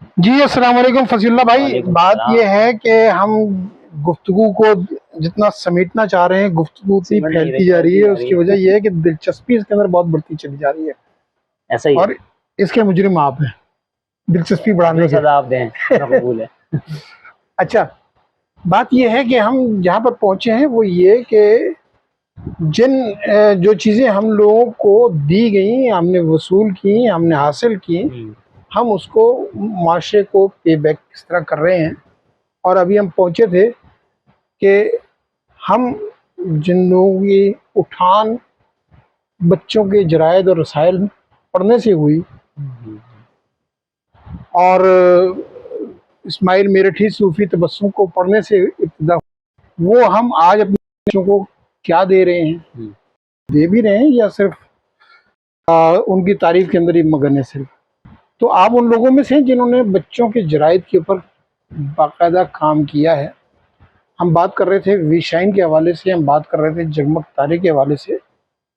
جی السلام علیکم فضل اللہ بھائی، وعلیکم بات السلام۔ یہ ہے کہ ہم گفتگو کو جتنا سمیٹنا چاہ رہے ہیں گفتگو اتنی سمجھ نہیں رہی، پھیلتی جا رہی پھیلتی ہے، جا اس رہی کی وجہ ہے۔ یہ ہے کہ دلچسپی اس کے اندر بہت بڑھتی چلی جا رہی ہے، ایسا ہی ہے، اور اس کے مجرم آپ ہیں دلچسپی جو بڑھانے کے۔ سزا آپ دیں ہمیں قبول ہے۔ اچھا، بات یہ ہے کہ ہم جہاں پر پہنچے ہیں وہ یہ کہ جن جو چیزیں ہم لوگوں کو دی گئیں، ہم نے وصول کی، ہم نے حاصل کی، ہم اس کو معاشرے کو پے بیک کس طرح کر رہے ہیں۔ اور ابھی ہم پہنچے تھے کہ ہم جن لوگوں کی اٹھان بچوں کے جرائد اور رسائل پڑھنے سے ہوئی، اور اسماعیل میرٹھی صوفی تبسم کو پڑھنے سے ابتدا ہوئی، وہ ہم آج اپنے بچوں کو کیا دے رہے ہیں، دے بھی رہے ہیں یا صرف ان کی تعریف کے اندر ہی مگن ہے صرف۔ تو آپ ان لوگوں میں سے ہیں جنہوں نے بچوں کے جرائد کے اوپر باقاعدہ کام کیا ہے۔ ہم بات کر رہے تھے وی شائن کے حوالے سے، ہم بات کر رہے تھے جگمگ تارے کے حوالے سے۔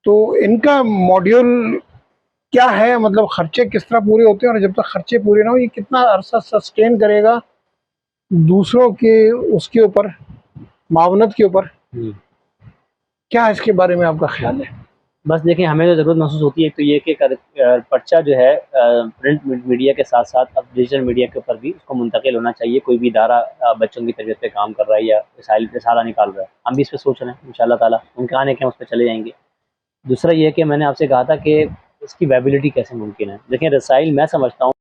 تو ان کا ماڈیول کیا ہے، مطلب خرچے کس طرح پورے ہوتے ہیں، اور جب تک خرچے پورے نہ ہو یہ کتنا عرصہ سسٹین کرے گا دوسروں کے اس کے اوپر معاونت کے اوپر، کیا اس کے بارے میں آپ کا خیال ہے؟ بس دیکھیں، ہمیں جو ضرورت محسوس ہوتی ہے تو یہ کہ پرچہ جو ہے پرنٹ میڈیا کے ساتھ ساتھ اب ڈیجیٹل میڈیا کے اوپر بھی اس کو منتقل ہونا چاہیے۔ کوئی بھی ادارہ بچوں کی تربیت پہ کام کر رہا ہے یا رسالہ نکال رہا ہے، ہم بھی اس پہ سوچ رہے ہیں، انشاءاللہ تعالیٰ امکان ہے کہ ہم اس پہ چلے جائیں گے۔ دوسرا یہ کہ میں نے آپ سے کہا تھا کہ اس کی ویبلٹی کیسے ممکن ہے۔ دیکھیں، رسائل میں سمجھتا ہوں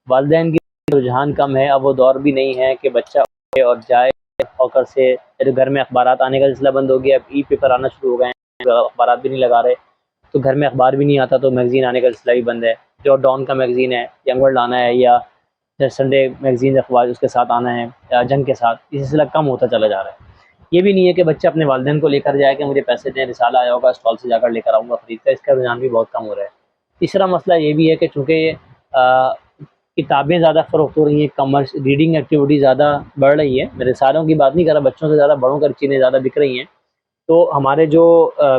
والدین کی رجحان کم ہے، اب وہ دور بھی نہیں ہے کہ بچہ اٹھے اور جائے فوکر سے۔ گھر میں اخبارات آنے کا سلسلہ بند ہو گیا، اب ای پیپر آنا شروع ہو گئے ہیں، اخبارات بھی نہیں لگا رہے، تو گھر میں اخبار بھی نہیں آتا، تو میگزین آنے کا سلسلہ بھی بند ہے۔ جو ڈان کا میگزین ہے، ینگ ورلڈ آنا ہے، یا سنڈے میگزین اخبار اس کے ساتھ آنا ہے، یا جنگ کے ساتھ، یہ سلسلہ کم ہوتا چلا جا رہا ہے۔ یہ بھی نہیں ہے کہ بچہ اپنے والدین کو لے کر جائے کہ مجھے پیسے دیں، رسالہ آیا ہوگا اسٹال سے جا کر لے کر آؤں گا خرید کر، اس کا رجحان بھی بہت کم ہو رہا ہے۔ تیسرا مسئلہ یہ بھی ہے کہ چونکہ کتابیں زیادہ فروخت ہو رہی ہیں، کامرس ریڈنگ ایکٹیویٹی زیادہ بڑھ رہی ہے، میں رسالوں کی بات نہیں کر رہا، بچوں سے زیادہ بڑوں کر چیزیں زیادہ بک رہی ہیں، تو ہمارے جو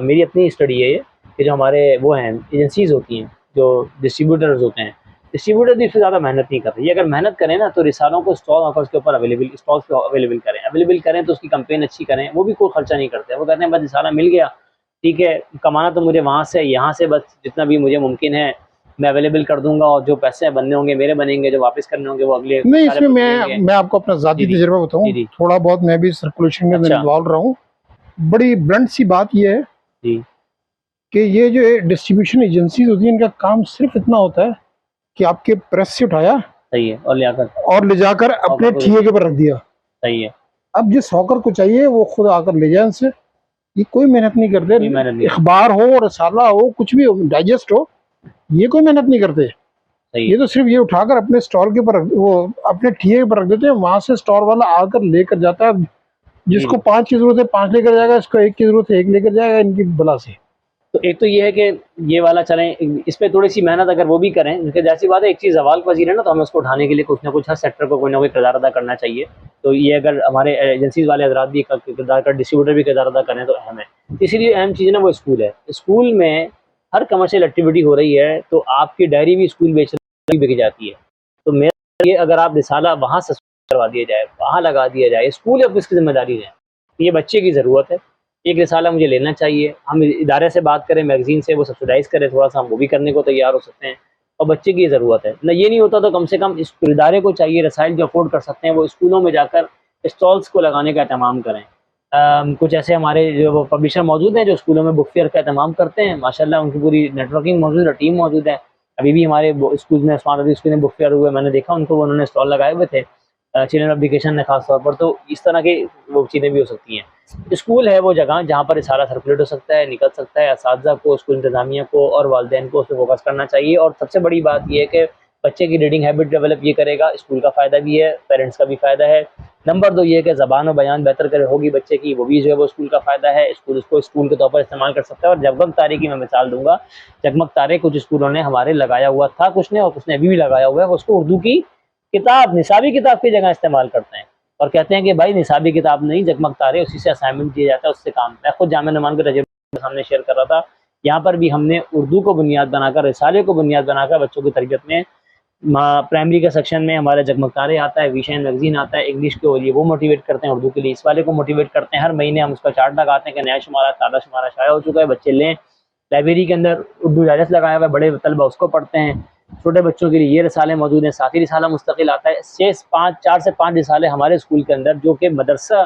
میری اپنی اسٹڈی ہے یہ کہ جو ہمارے وہ ہیں ایجنسیز ہوتی ہیں، جو ڈسٹریبیوٹرز ہوتے ہیں، ڈسٹریبیوٹر بھی اس سے زیادہ محنت نہیں کر رہی ہے۔ اگر محنت کریں نا تو رسالوں کو اسٹال آفرز کے اوپر اویلیبل کریں تو اس کی کمپین اچھی کریں، وہ بھی کوئی خرچہ نہیں کرتے، وہ کہتے ہیں بس رسالہ مل گیا ٹھیک ہے، کمانا تو مجھے وہاں سے یہاں سے بس جتنا بھی مجھے ممکن ہے میں اویلیبل کر دوں گا، اور جو پیسے بننے ہوں گے میرے بنیں گے، جو واپس کرنے ہوں گے وہ اگلے نہیں، اس سارے میں پر ملیں گے۔ میں آپ کو اپنا ذاتی جی جی تجربہ بتاؤں، جی جی تھوڑا بہت میں بھی سرکولیشن کے اندر اچھا انوالو رہا ہوں۔ بڑی بلنٹ سی بات یہ ہے جی کہ یہ جو ڈسٹریبیوشن ایجنسیز ہوتی ہیں ان کا کام صرف اتنا ہوتا ہے کہ آپ کے پریس سے اٹھایا صحیح ہے، اور لیا کر اور لے جا کر اپنے آفر کو دے ٹھیے دیا، کے پر رکھ دیا۔ صحیح ہے، اب جس ہاکر کو چاہیے وہ خود آ کر لے جائے ان سے، یہ کوئی محنت نہیں کرتے، کوئی محنت نہیں کرتا، اخبار ہو، رسالہ ہو، کچھ بھی ہو، ڈائجسٹ ہو، یہ کوئی محنت نہیں کرتے۔ صحیح یہ ہے، تو صرف یہ اٹھا کر اپنے سٹور کے اوپر وہ اپنے ٹھیے پر رکھ دیتے ہیں، وہاں سے سٹور والا آ کر لے کر جاتا ہے۔ جس جی کو جی۔ 5 کی ضرورت ہے 5 لے کر جائے گا، اس کو 1 کی ضرورت ہے 1 لے کر جائے گا، ان کی بلا سے۔ تو ایک تو یہ ہے کہ یہ والا چلیں، اس پہ تھوڑی سی محنت اگر وہ بھی کریں، کیونکہ جیسی بات ہے ایک چیز زوال پذیر ہے نا، تو ہمیں اس کو اٹھانے کے لیے کچھ نہ کچھ ہر سیکٹر کو کوئی نہ کوئی کردار ادا کرنا چاہیے۔ تو یہ اگر ہمارے ایجنسیز والے حضرات بھی کردار کا، ڈسٹریبیوٹر بھی کردار ادا کریں تو اہم ہے۔ اسی لیے اہم چیز نا وہ اسکول ہے۔ اسکول میں ہر کمرشل ایکٹیویٹی ہو رہی ہے تو آپ کی ڈائری بھی اسکول بیچ رہی بک جاتی ہے، تو میرا یہ اگر آپ رسالہ وہاں سے کروا دیا جائے، وہاں لگا دیا جائے، اسکول اب اس کی ذمہ داری ہے، یہ بچے کی ضرورت ہے، ایک رسالہ مجھے لینا چاہیے، ہم ادارے سے بات کریں، میگزین سے وہ سبسیڈائز کرے تھوڑا سا، ہم وہ بھی کرنے کو تیار ہو سکتے ہیں، اور بچے کی ضرورت ہے نہ، یہ نہیں ہوتا تو کم سے کم اس ادارے کو چاہیے، رسائل جو افورڈ کر سکتے ہیں وہ اسکولوں میں جا کر اسٹالس کو لگانے کا اہتمام کریں۔ کچھ ایسے ہمارے جو پبلشر موجود ہیں جو اسکولوں میں بک فیئر کا اہتمام کرتے ہیں، ماشاءاللہ ان کی پوری نیٹ ورکنگ موجود ہے، ٹیم موجود ہے۔ ابھی بھی ہمارے اسکول میں عثمان رضی اسکول میں بک فیئر ہوئے، میں نے دیکھا ان کو، انہوں نے اسٹال لگائے ہوئے تھے چلڈرن اپلیکیشن نے خاص طور پر، تو اس طرح کی وہ چیزیں بھی ہو سکتی ہیں۔ اسکول ہے وہ جگہ جہاں پر رسالہ سرکولیٹ ہو سکتا ہے، نکل سکتا ہے، اساتذہ کو، اسکول انتظامیہ کو اور والدین کو اس پہ فوکس کرنا چاہیے، اور سب سے بڑی بات یہ ہے کہ بچے کی ریڈنگ ہیبٹ ڈیولپ یہ کرے گا، اسکول کا فائدہ بھی ہے، پیرنٹس کا بھی فائدہ ہے۔ نمبر 2 یہ ہے کہ زبان و بیان بہتر کرے ہوگی بچے کی، وہ بھی جو ہے وہ اسکول کا فائدہ ہے، اسکول اس کو اسکول کے طور پر استعمال کر سکتا ہے۔ اور جگمگ تارے کی میں مثال دوں گا، جگمگ تارے کچھ اسکولوں نے ہمارے لگایا ہوا تھا، کچھ نے، اور کچھ نے ابھی بھی لگایا ہوا ہے، وہ اس کو اردو کی کتاب، نصابی کتاب کی جگہ استعمال کرتے ہیں، اور کہتے ہیں کہ بھائی نصابی کتاب نہیں، جگمگ تارے، اسی سے اسائنمنٹ دیا جاتا ہے، اس سے کام۔ میں خود جامعہ نمان کے تجربے سامنے شیئر کر رہا تھا، یہاں پر بھی ہم نے اردو کو بنیاد بنا کر، رسالے کو بنیاد بنا کر بچوں کی تربیت میں پرائمری کا سیکشن میں ہمارا جگمگ تارے آتا ہے، ویشین میگزین آتا ہے، انگلش کے لیے وہ موٹیویٹ کرتے ہیں، اردو کے لیے اس والے کو موٹیویٹ کرتے ہیں. ہر مہینے ہم اس کا چارٹ لگاتے ہیں کہ نیا شمارہ تازہ شمارہ شائع ہو چکا ہے، بچے لیں. لائبریری کے اندر اردو ڈائجسٹ لگایا ہوا ہے، بڑے طلبہ اس کو پڑھتے ہیں. چھوٹے بچوں کے لیے یہ رسالے موجود ہیں، ساتھی رسالہ مستقل آتا ہے. 4 سے 5 رسالے ہمارے اسکول کے اندر جو کہ مدرسہ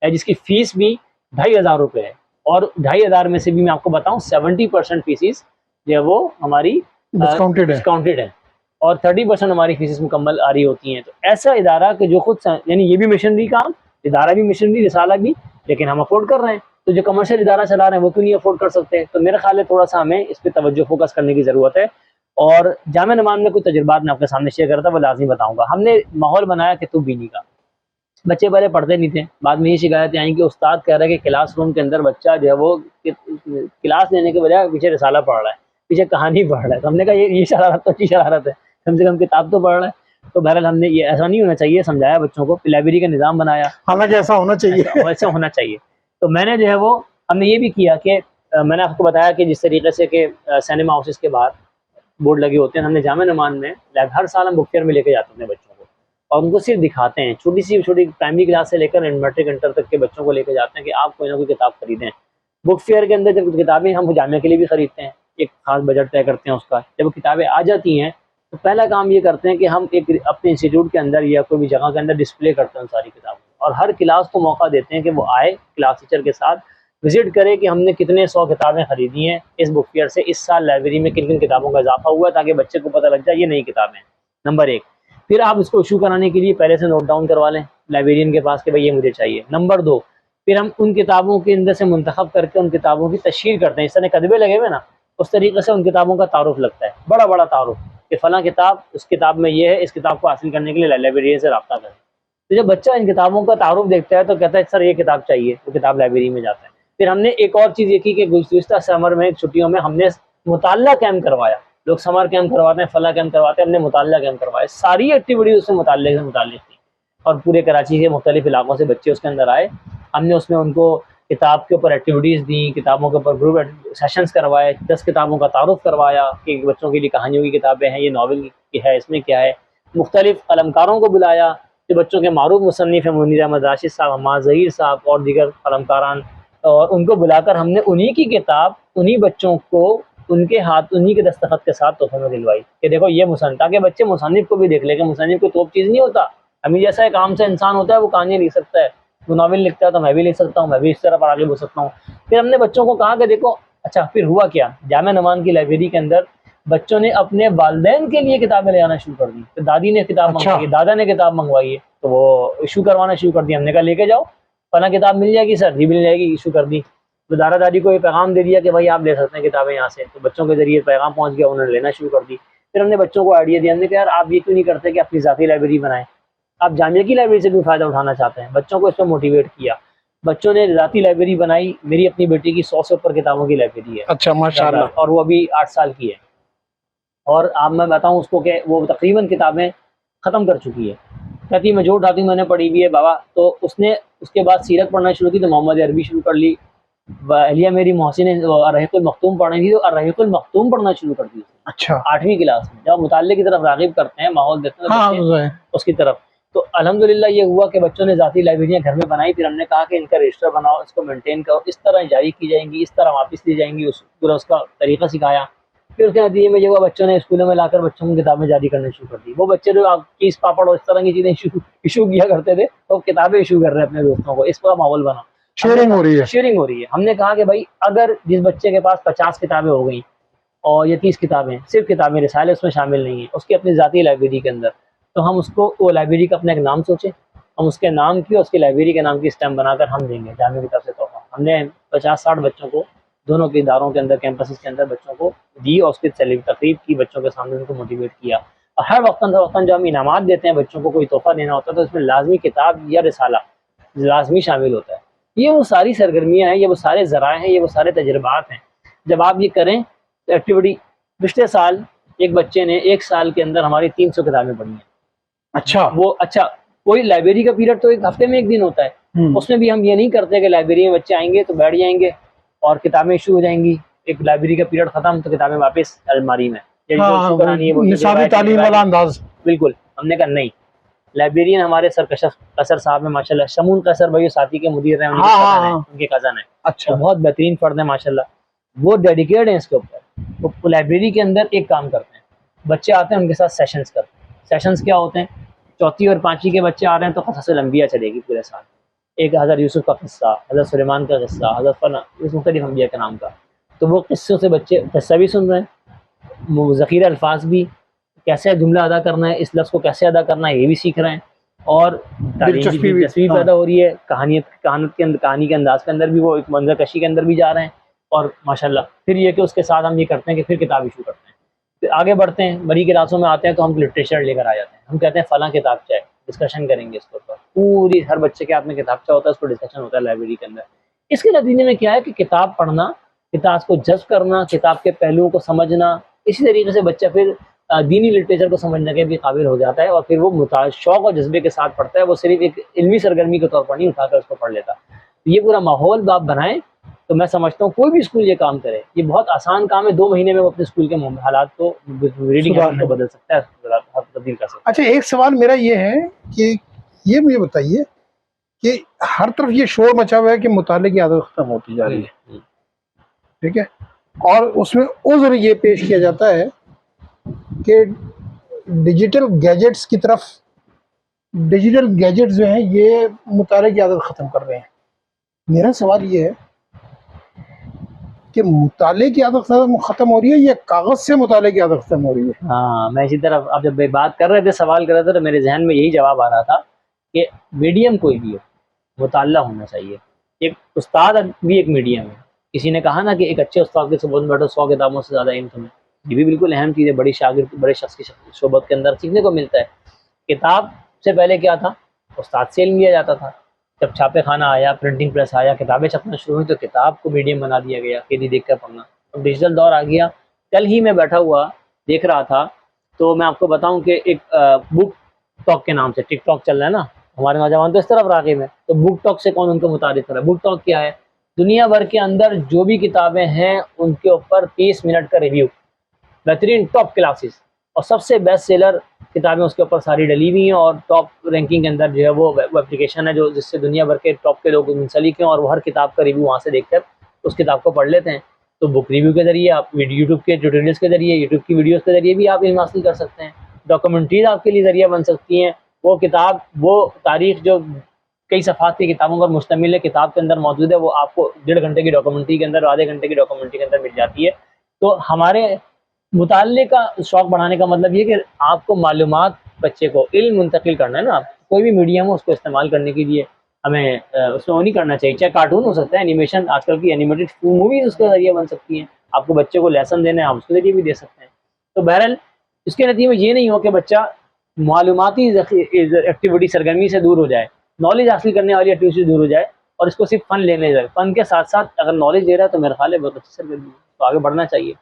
ہے جس کی فیس بھی 2500 روپے ہے، اور 2500 میں سے بھی میں آپ کو بتاؤں 70% فیسز جو ہے وہ ہماری ڈسکاؤنٹیڈ ہے، اور 30% ہماری فیسز مکمل آ رہی ہوتی ہیں. تو ایسا ادارہ کہ جو خود یعنی یہ بھی مشنری کام، ادارہ بھی مشنری، رسالہ بھی، لیکن ہم افورڈ کر رہے ہیں. تو جو کمرشل ادارہ چلا رہے ہیں وہ کیوں نہیں افورڈ کر سکتے؟ تو میرا خیال ہے تھوڑا سا ہمیں اس پہ توجہ فوکس کرنے کی ضرورت ہے. اور جامعہ نمان میں کچھ تجربات میں آپ کے سامنے شیئر کرتا وہ لازمی بتاؤں گا. ہم نے ماحول بنایا کہ تو بینی کا، بچے پہلے پڑھتے نہیں تھے، بعد میں یہ شکایتیں آئیں کہ استاد کہہ رہا ہے کہ کلاس روم کے اندر بچہ جو ہے وہ کلاس لینے کے بجائے پیچھے رسالہ پڑھ رہا ہے، پیچھے کہانی پڑھ رہا ہے. تو ہم نے کہا یہ شرارت تو اچھی شرارت ہے، کم سے کم کتاب تو پڑھ رہا ہے. تو بہرحال ہم نے یہ ایسا نہیں ہونا چاہیے، سمجھایا بچوں کو، لائبریری کا نظام بنایا، حالانکہ ایسا ہونا چاہیے، ایسا ہونا چاہیے. تو میں نے جو ہے وہ ہم نے یہ بھی کیا کہ میں نے آپ کو بتایا کہ جس طریقے سے کہ سینما ہاؤسز کے باہر بورڈ لگے ہوتے ہیں، ہم نے جامعہ نمان میں ہر سال ہم بک فیئر میں لے کے جاتے ہیں بچوں کو، اور ان کو صرف دکھاتے ہیں. چھوٹی پرائمری کلاس سے لے کر میٹرک انٹر تک کے بچوں کو لے کے جاتے ہیں کہ آپ کوئی نہ کوئی کتاب خریدیں. بک فیئر کے اندر جب کتابیں ہم جامعہ کے لیے بھی خریدتے ہیں، ایک خاص بجٹ طے کرتے ہیں اس کا. جب وہ کتابیں آ جاتی ہیں تو پہلا کام یہ کرتے ہیں کہ ہم ایک اپنے انسٹیٹیوٹ کے اندر یا کوئی بھی جگہ کے اندر ڈسپلے کرتے ہیں ساری کتابوں، اور ہر کلاس کو موقع دیتے ہیں کہ وہ آئے کلاس ٹیچر کے ساتھ وزٹ کرے کہ ہم نے کتنے 100 کتابیں خریدی ہیں اس بک فیئر سے، اس سال لائبریری میں کن کن کتابوں کا اضافہ ہوا ہے، تاکہ بچے کو پتہ لگ جائے یہ نئی کتابیں ہیں. نمبر 1. پھر آپ اس کو ایشو کرانے کے لیے پہلے سے نوٹ ڈاؤن کروا لیں لائبریرین کے پاس کہ بھائی یہ مجھے چاہیے. نمبر 2. پھر ہم ان کتابوں کے اندر سے منتخب کر کے ان کتابوں کی تشہیر کرتے ہیں. اس طرح کتبے لگے ہوئے نا، اس طریقے سے ان کتابوں کا تعارف لگتا ہے، بڑا بڑا تعارف کہ فلاں کتاب اس کتاب میں یہ ہے، اس کتاب کو حاصل کرنے کے لیے لائبریری سے رابطہ کریں. تو جب بچہ ان کتابوں کا تعارف دیکھتا ہے تو کہتا ہے سر یہ کتاب چاہیے، وہ کتاب لائبریری میں جاتا ہے. پھر ہم نے ایک اور چیز یہ کی کہ گزشتہ سمر میں چھٹیوں میں ہم نے مطالعہ کیمپ کروایا. لوگ سمر کیمپ کرواتے ہیں، فلاں کیمپ کرواتے ہیں، ہم نے مطالعہ کیمپ کروایا. ساری ایکٹیویٹیز اس سے متعلق تھی، اور پورے کراچی کے مختلف علاقوں سے بچے اس کے اندر آئے. ہم نے اس میں ان کو کتاب کے اوپر ایکٹیویٹیز دیں، کتابوں کے اوپر گروپ سیشنز کروائے، 10 کتابوں کا تعارف کروایا کہ بچوں کے لیے کہانیوں کی کتابیں ہیں، یہ ناول کی ہے، اس میں کیا ہے. مختلف قلمکاروں کو بلایا کہ بچوں کے معروف مصنف ہیں منیر احمد راشد صاحب، حماد ظہیر صاحب اور دیگر قلمکاران، اور ان کو بلا کر ہم نے انہی کی کتاب انہی بچوں کو ان کے ہاتھ انہی کے دستخط کے ساتھ تحفے میں دلوائی کہ دیکھو یہ مصنف، تاکہ بچے مصنف کو بھی دیکھ لیں کہ مصنف کوئی توپ چیز نہیں ہوتا. ہمیں جیسا ایک عام سے انسان ہوتا ہے وہ کہانیاں لکھ سکتا ہے، وہ ناول لکھتا ہے تو میں بھی لکھ سکتا ہوں، میں بھی اس طرح پر آگے بڑھ سکتا ہوں. پھر ہم نے بچوں کو کہا کہ دیکھو اچھا پھر ہوا کیا، جامعہ نمان کی لائبریری کے اندر بچوں نے اپنے والدین کے لیے کتابیں لے آنا شروع کر دی. تو دادی نے کتاب منگوائی ہے، دادا نے کتاب منگوائی ہے، تو وہ ایشو کروانا شروع کر دیا. ہم نے کہا لے کے جاؤ، فلاں کتاب مل جائے گی سر، جی مل جائے گی، ایشو کر دی. تو دادا دادی کو یہ پیغام دے دیا کہ بھائی آپ لے سکتے ہیں کتابیں یہاں سے. تو بچوں کے ذریعے پیغام پہنچ گیا، انہوں نے لینا شروع کر دی. پھر ہم نے بچوں کو آئیڈیا دیا، ہم نے کہا یار آپ یہ کیوں نہیں کرتے کہ اپنی ذاتی لائبریری بنائیں، آپ جامعہ کی لائبریری سے بھی فائدہ اٹھانا چاہتے ہیں. بچوں کو اس پہ موٹیویٹ کیا، بچوں نے ذاتی لائبریری بنائی. میری اپنی بیٹی کی 100 سے اوپر کتابوں کی لائبریری ہے. اچھا ماشاءاللہ. اور وہ ابھی 8 سال کی ہے، اور اب میں بتاؤں اس کو کہ وہ تقریباً کتابیں ختم کر چکی ہے. کہتی میں جو اٹھاتی ہوں میں نے پڑھی ہوئی ہے بابا. تو اس نے اس کے بعد سیرت پڑھنا شروع کی تو محمد عربی شروع کر لی. اہلیہ میری محسن الرحیق المختوم پڑھنی تھی تو الرحیق المختوم پڑھنا شروع کر دی. اچھا 8ویں کلاس میں جب مطالعے کی طرف راغب کرتے ہیں، ماحول دیتے ہیں اس کی طرف. تو الحمدللہ یہ ہوا کہ بچوں نے ذاتی لائبریریاں گھر میں بنائی. پھر ہم نے کہا کہ ان کا رجسٹر بناؤ، اس کو مینٹین کرو، اس طرح جاری کی جائیں گی، اس طرح واپس دی جائیں گی، پورا اس کا طریقہ سکھایا. پھر اس کے نتیجے میں یہ ہوا بچوں نے اسکولوں میں لا کر بچوں کو کتابیں جاری کرنا شروع کر دی. وہ بچے جو کیس پاپڑ اور اس طرح کی چیزیں ایشو کیا کرتے تھے وہ کتابیں ایشو کر رہے ہیں اپنے دوستوں کو. اس طرح ماحول بنا، شیئرنگ ہو رہی ہے. ہم نے کہا کہ بھائی اگر جس بچے کے پاس 50 کتابیں ہو گئیں اور یہ 30 کتابیں صرف کتابیں رسالے اس میں شامل نہیں ہیں اس کی اپنی ذاتی لائبریری کے اندر، تو ہم اس کو وہ لائبریری کا اپنا ایک نام سوچیں، ہم اس کے نام کی اور اس کی لائبریری کے نام کی اسٹیمپ بنا کر ہم دیں گے جامعہ کی طرف سے تحفہ. ہم نے 50-60 بچوں کو دونوں کے اداروں کے اندر کیمپسز کے اندر بچوں کو دی اور اس کی تقریب کی، بچوں کے سامنے ان کو موٹیویٹ کیا. اور ہر وقتاً جو ہم انعامات دیتے ہیں بچوں کو کوئی تحفہ دینا ہوتا ہے تو اس میں لازمی کتاب یا رسالہ لازمی شامل ہوتا ہے. یہ وہ ساری سرگرمیاں ہیں، یہ وہ سارے ذرائع ہیں، یہ وہ سارے تجربات ہیں. جب آپ یہ کریں ایکٹیویٹی، پچھلے سال ایک بچے نے 1 سال کے اندر ہماری 300 کتابیں پڑھی ہیں. اچھا وہ اچھا کوئی لائبریری کا پیریڈ تو ایک ہفتے میں 1 دن ہوتا ہے، اس میں بھی ہم یہ نہیں کرتے کہ لائبریری میں بچے آئیں گے تو بیٹھ جائیں گے اور کتابیں ایشو ہو جائیں گی، ایک لائبریری کا پیریڈ ختم تو کتابیں واپس الماری میں ہاں نصابی تعلیم والا انداز. بالکل. ہم نے کہا نہیں. لائبریرین ہمارے سرکشف قصر صاحب ہیں ماشاءاللہ, شمون قصر بھائی ساتھی کے مدیر ہیں, ان کے کزن ہیں, اچھا بہت بہترین فرد ہیں ماشاءاللہ. وہ ڈیڈیکیٹ ہیں اس کے اوپر. وہ لائبریری کے اندر ایک کام کرتے ہیں, بچے آتے ہیں ان کے ساتھ سیشنز کرتے ہیں. سیشنز کیا ہوتے ہیں؟ چوتھی اور پانچویں کے بچے آ رہے ہیں تو قصص الانبیاء چلے گی پورے سال. ایک حضرت یوسف کا قصہ, حضرت سلیمان کا قصہ, حضرت مختلف انبیاء کے نام کا. تو وہ قصوں سے بچے قصہ بھی سن رہے ہیں, ذخیرہ الفاظ بھی, کیسے جملہ ادا کرنا ہے, اس لفظ کو کیسے ادا کرنا ہے یہ بھی سیکھ رہے ہیں, اور دلچسپی پیدا ہو رہی ہے. کہانی کے انداز کے اندر بھی وہ ایک منظر کشی کے اندر بھی جا رہے ہیں. اور ماشاءاللہ پھر یہ کہ اس کے ساتھ ہم یہ کرتے ہیں کہ پھر کتاب ایشو کرتے ہیں, پھر آگے بڑھتے ہیں, بڑی کلاسوں میں آتے ہیں تو ہم لٹریچر لے کر آ جاتے ہیں. ہم کہتے ہیں فلاں کتاب چاہے, ڈسکشن کریں گے اس کے اوپر. پوری ہر بچے کے ہاتھ میں کتاب ہوتا ہے, اس کو ڈسکشن ہوتا ہے لائبریری کے اندر. اس کے نتیجے میں کیا ہے کہ کتاب پڑھنا, کتاب کو جذب کرنا, کتاب کے پہلوؤں کو سمجھنا, اسی طریقے سے بچہ پھر دینی لٹریچر کو سمجھنے کے بھی قابل ہو جاتا ہے, اور پھر وہ شوق اور جذبے کے ساتھ پڑھتا ہے. وہ صرف ایک علمی سرگرمی کے طور پر نہیں اٹھا کر اس کو پڑھ لیتا. یہ پورا ماحول آپ بنائیں تو میں سمجھتا ہوں کوئی بھی اسکول یہ کام کرے, یہ بہت آسان کام ہے. 2 مہینے میں وہ اپنے اسکول کے حالات کو ریڈنگ کو بدل سکتا ہے, تبدیل کر سکتا ہے. اچھا ایک سوال میرا یہ ہے کہ یہ مجھے بتائیے کہ ہر طرف یہ شور مچا ہوا ہے کہ مطالعے کی عادت ختم ہوتی جا رہی ہے, ٹھیک ہے, اور اس میں عذر یہ پیش کیا جاتا ہے کہ ڈیجیٹل گیجٹس کی طرف, ڈیجیٹل گیجٹس جو ہیں یہ مطالعے کی عادت ختم کر رہے ہیں. میرا سوال یہ ہے کہ مطالعے کی عادت ختم ہو رہی ہے یا کاغذ سے مطالعے کی عادت ختم ہو رہی ہے؟ ہاں, میں اسی طرف آپ جب بات کر رہے تھے, سوال کر رہے تھے, تو میرے ذہن میں یہی جواب آ رہا تھا کہ میڈیم کوئی بھی ہو, مطالعہ ہونا چاہیے. ایک استاد بھی ایک میڈیم ہے. کسی نے کہا نا کہ ایک اچھے استاد کے صحبت میں بیٹھو 100 کتابوں سے زیادہ علم تمہیں. یہ بھی بالکل اہم چیز ہے. بڑی شاگرد بڑے شخص کی صحبت کے اندر سیکھنے کو ملتا ہے. کتاب سے پہلے کیا تھا, استاد سے علم لیا جاتا تھا. جب چھاپے خانہ آیا, پرنٹنگ پریس آیا, کتابیں چھپنا شروع ہوئی, تو کتاب کو میڈیم بنا دیا گیا کہ دیکھ کر پڑھنا. اب ڈیجیٹل دور آ گیا. کل ہی میں بیٹھا ہوا دیکھ رہا تھا, تو میں آپ کو بتاؤں کہ ایک بک ٹاک کے نام سے ٹک ٹاک چل رہا ہے نا, ہمارے نوجوان تو اس طرف راغب ہیں. تو بک ٹاک سے کون ان کو متعارف کر رہا ہے؟ بک ٹاک کیا ہے؟ دنیا بھر کے اندر جو بھی کتابیں ہیں ان کے اوپر 30 منٹ کا ریویو, بہترین ٹاپ کلاسز, اور سب سے بیسٹ سیلر کتابیں اس کے اوپر ساری ڈلی ہوئی ہیں. اور ٹاپ رینکنگ کے اندر جو ہے وہ اپلیکیشن ہے جو جس سے دنیا بھر کے ٹاپ کے لوگ منسلک ہیں, اور وہ ہر کتاب کا ریویو وہاں سے دیکھ کر اس کتاب کو پڑھ لیتے ہیں. تو بک ریویو کے ذریعے آپ یوٹیوب کے ٹیوٹوریلس کے ذریعے, یوٹیوب کی ویڈیوز کے ذریعے بھی آپ علم حاصل کر سکتے ہیں. ڈاکومنٹریز آپ کے لیے ذریعہ بن سکتی ہیں. وہ کتاب, وہ تاریخ جو کئی صفحات کی کتابوں پر مشتمل ہے, کتاب کے اندر موجود ہے, وہ آپ کو 1.5 گھنٹے کی ڈاکومنٹری کے اندر, آدھے گھنٹے کی ڈاکومنٹری کے اندر مل جاتی ہے. تو ہمارے مطالعے کا شوق بڑھانے کا مطلب یہ کہ آپ کو معلومات, بچے کو علم منتقل کرنا ہے نا. کوئی بھی میڈیم ہو اس کو استعمال کرنے کے لیے ہمیں اس میں وہ نہیں کرنا چاہیے. چاہے کارٹون ہو سکتا ہے, اینیمیشن, آج کل کی اینیمیٹڈ موویز اس کا ذریعہ بن سکتی ہیں. آپ کو بچے کو لیسن دینا ہے, آپ اس کے ذریعے بھی دے سکتے ہیں. تو بہرحال اس کے نتیجے میں یہ نہیں ہو کہ بچہ معلوماتی ایکٹیویٹی سرگرمی سے دور ہو جائے, نالج حاصل کرنے والی ایکٹیویٹی سے دور ہو جائے, اور اس کو صرف فن لینے جائے. فن کے ساتھ ساتھ اگر نالج دے رہا ہے تو میرا خیال ہے بہت اچھی سرگرمی ہے, تو آگے بڑھنا چاہیے.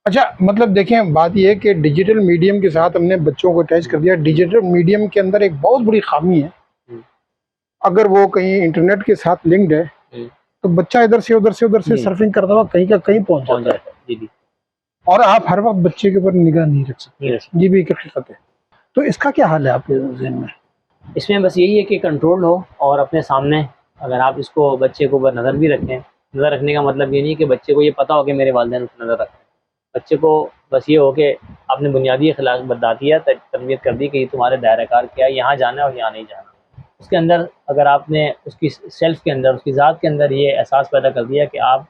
اچھا مطلب دیکھیں, بات یہ ہے کہ ڈیجیٹل میڈیم کے ساتھ ہم نے بچوں کو اٹیچ کر دیا. ڈیجیٹل میڈیم کے اندر ایک بہت بڑی خامی ہے, اگر وہ کہیں انٹرنیٹ کے ساتھ لنکڈ ہے تو بچہ ادھر سے سرفنگ کرتا ہوا کہیں کا کہیں پہنچ جاتا ہے. اور آپ ہر وقت بچے کے اوپر نگاہ نہیں رکھ سکتے, یہ بھی ایک حقیقت ہے. تو اس کا کیا حال ہے آپ کے ذہن میں؟ اس میں بس یہی ہے کہ کنٹرول ہو, اور اپنے سامنے اگر آپ اس کو بچے کو نظر بھی رکھیں. نظر رکھنے کا مطلب یہ نہیں کہ بچے کو یہ پتا ہو کہ میرے والدین اس نظر رکھیں. بچے کو بس یہ ہو کہ آپ نے بنیادی اخلاق بتاتیہ تربیت کر دی کہ یہ تمہارے دائرہ کار کیا ہے, یہاں جانا ہے اور یہاں نہیں جانا. اس کے اندر اگر آپ نے اس کی سیلف کے اندر, اس کی ذات کے اندر یہ احساس پیدا کر دیا کہ آپ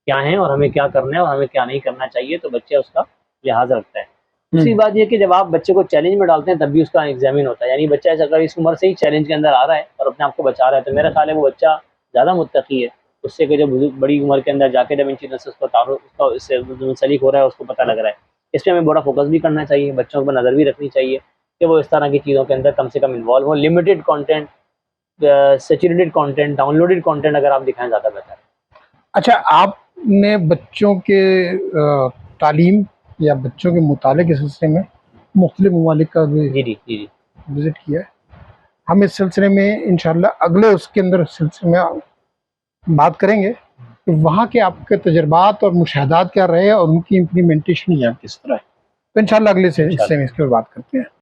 کیا ہیں اور ہمیں کیا کرنا ہے اور ہمیں کیا نہیں کرنا چاہیے, تو بچہ اس کا لحاظ رکھتا ہے. دوسری بات یہ کہ جب آپ بچے کو چیلنج میں ڈالتے ہیں تب بھی اس کا ایگزامن ہوتا ہے. یعنی بچہ اگر اس عمر سے ہی چیلنج کے اندر آ رہا ہے اور اپنے آپ کو بچا رہا ہے, تو میرا خیال ہے وہ بچہ زیادہ متقی ہے اس سے کہ جو بڑی عمر کے اندر جا کے جب ان چیزوں سے اس سے منسلک ہو رہا ہے, اس کو پتہ لگ رہا ہے. اس پہ ہمیں بڑا فوکس بھی کرنا چاہیے, بچوں پر نظر بھی رکھنی چاہیے کہ وہ اس طرح کی چیزوں کے اندر کم سے کم انوالو ہوں. Limited content, saturated content, down loaded content اگر آپ دکھائیں زیادہ بہتر ہے. اچھا, آپ نے بچوں کے تعلیم یا بچوں کے مطالعے کے سلسلے میں مختلف ممالک کا بھی وزٹ کیا ہے. ہم اس سلسلے میں انشاءاللہ اگلے اس کے اندر سلسلے میں بات کریں گے کہ وہاں کے آپ کے تجربات اور مشاہدات کیا رہے اور ان کی امپلیمنٹیشن یہاں کس طرح ہے. تو انشاءاللہ اگلے حصے میں اس کے بات کرتے ہیں.